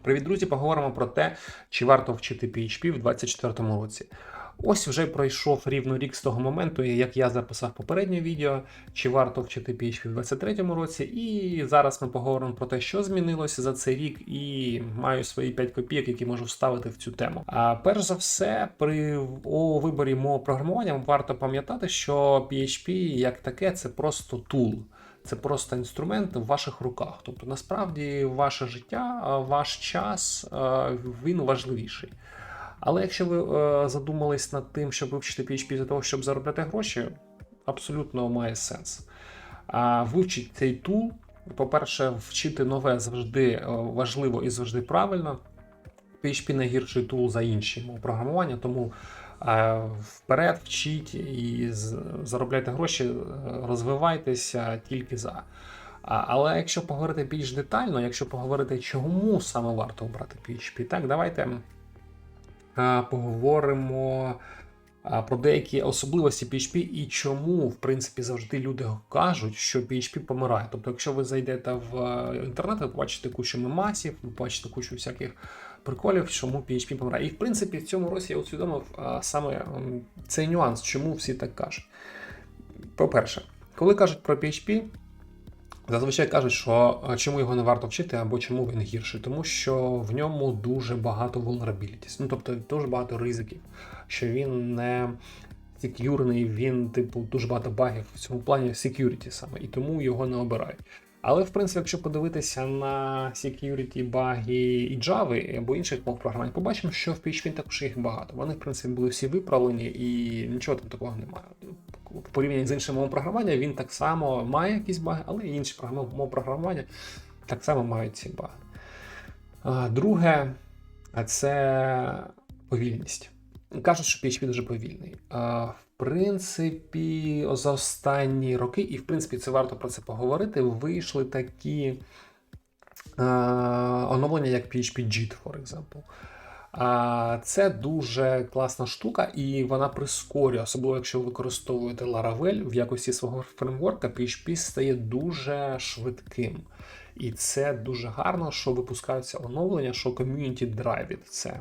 Привіт, друзі! Поговоримо про те, чи варто вчити PHP в 2024 році. Ось вже пройшов рівно рік з того моменту, як я записав попереднє відео, чи варто вчити PHP в 2023 році. І зараз ми поговоримо про те, що змінилося за цей рік, і маю свої 5 копійок, які можу вставити в цю тему. А перш за все, у виборі мого програмування варто пам'ятати, що PHP як таке це просто тул. Це просто інструмент в ваших руках. Тобто, насправді, ваше життя, ваш час, він важливіший. Але якщо ви задумались над тим, щоб вивчити PHP для того, щоб заробляти гроші, абсолютно має сенс. Вивчити цей тул, по-перше, вчити нове завжди важливо і завжди правильно. PHP найгірший тул за інші мови програмування, тому вперед вчіть і заробляйте гроші, розвивайтеся тільки за. Але якщо поговорити більш детально, якщо поговорити, чому саме варто обрати PHP, так, давайте поговоримо про деякі особливості PHP і чому, в принципі, завжди люди кажуть, що PHP помирає. Тобто, якщо ви зайдете в інтернет, ви побачите кучу мемасів, ви побачите кучу всяких приколів, чому PHP помирає. І, в принципі, в цьому році я усвідомив саме цей нюанс, чому всі так кажуть. По-перше, коли кажуть про PHP, зазвичай кажуть, що чому його не варто вчити або чому він гірший, тому що в ньому дуже багато vulnerabilities, тобто дуже багато ризиків, що він не сек'юрний, він, дуже багато багів в цьому плані security саме, і тому його не обирають. Але, в принципі, якщо подивитися на security баги і Java або інших мов програмувань, побачимо, що в PHP також їх багато. Вони, в принципі, були всі виправлені і нічого там такого немає. В порівнянні з іншими мовами програмування він так само має якісь баги, але і інші мови програмування так само мають ці баги. Друге, це повільність. Кажуть, що PHP дуже повільний. В принципі, за останні роки, і в принципі це варто про це поговорити, вийшли такі оновлення, як PHP JIT, for example. Це дуже класна штука, і вона прискорює, особливо якщо ви використовуєте Laravel в якості свого фреймворка, PHP стає дуже швидким. І це дуже гарно, що випускаються оновлення, що ком'юніті драйвить це.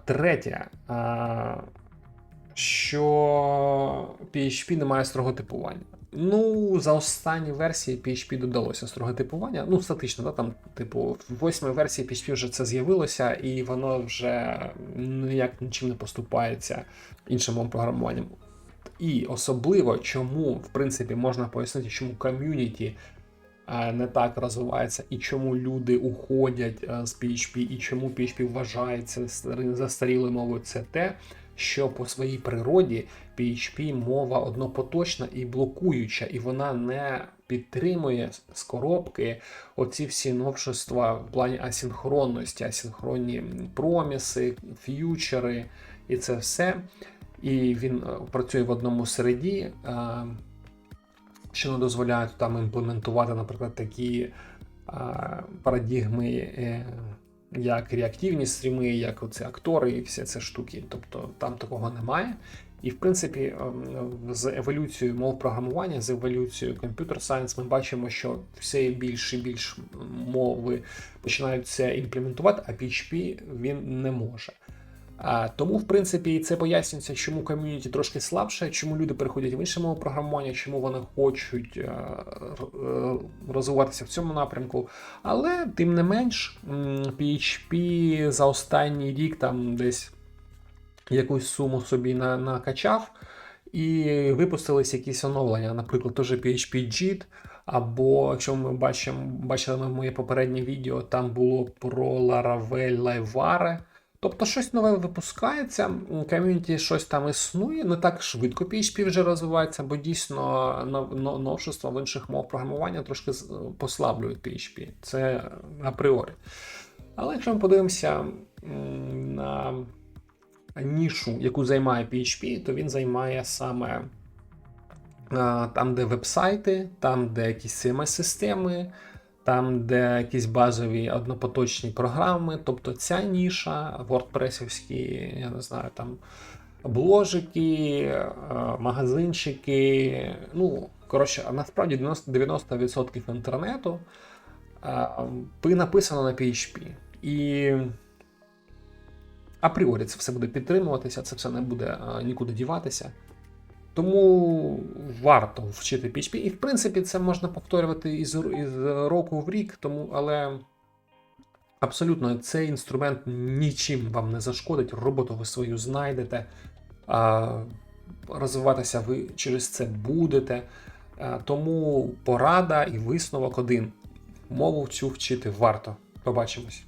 Третє, що PHP не має строгого типування. За останні версії PHP додалося строге типування. Статично, там, в 8-й версії PHP вже це з'явилося, і воно вже ніяк нічим не поступається іншим мовам програмуванням. І особливо, чому, в принципі, можна пояснити, чому ком'юніті не так розвивається, і чому люди уходять з PHP, і чому PHP вважається застарілою мовою, це те, що по своїй природі PHP мова однопоточна і блокуюча, і вона не підтримує з коробки оці всі новшества в плані асинхронності, асинхронні проміси, ф'ючери і це все. І він працює в одному середі, що не дозволяє там імплементувати, наприклад, такі парадігми, як реактивні стріми, як оці актори і всі ці штуки. Тобто там такого немає. І, в принципі, з еволюцією мов програмування, з еволюцією Computer Science ми бачимо, що все більше і більше мови починають це імплементувати, а PHP він не може. Тому, в принципі, це пояснюється, чому ком'юніті трошки слабше, чому люди переходять в інше мови програмування, чому вони хочуть розвиватися в цьому напрямку. Але, тим не менш, PHP за останній рік там десь якусь суму собі накачав і випустились якісь оновлення, наприклад, теж PHP JIT, або, якщо ми бачили моє попереднє відео, там було про Laravel LiveWire. Тобто щось нове випускається, ком'юніті щось там існує, не так швидко PHP вже розвивається, бо дійсно новшества в інших мов програмування трошки послаблюють PHP, це апріорі. Але якщо ми подивимося на нішу, яку займає PHP, то він займає саме там, де веб-сайти, там, де якісь CMS-системи, там, де якісь базові однопоточні програми, тобто ця ніша, WordPress-овські, я не знаю, там бложики, магазинчики, насправді 90% інтернету написано на PHP. І апріорі це все буде підтримуватися, це все не буде нікуди діватися. Тому варто вчити PHP. І, в принципі, це можна повторювати із року в рік, але абсолютно цей інструмент нічим вам не зашкодить, роботу ви свою знайдете, розвиватися ви через це будете. Тому порада і висновок один. Мову цю вчити варто. Побачимось.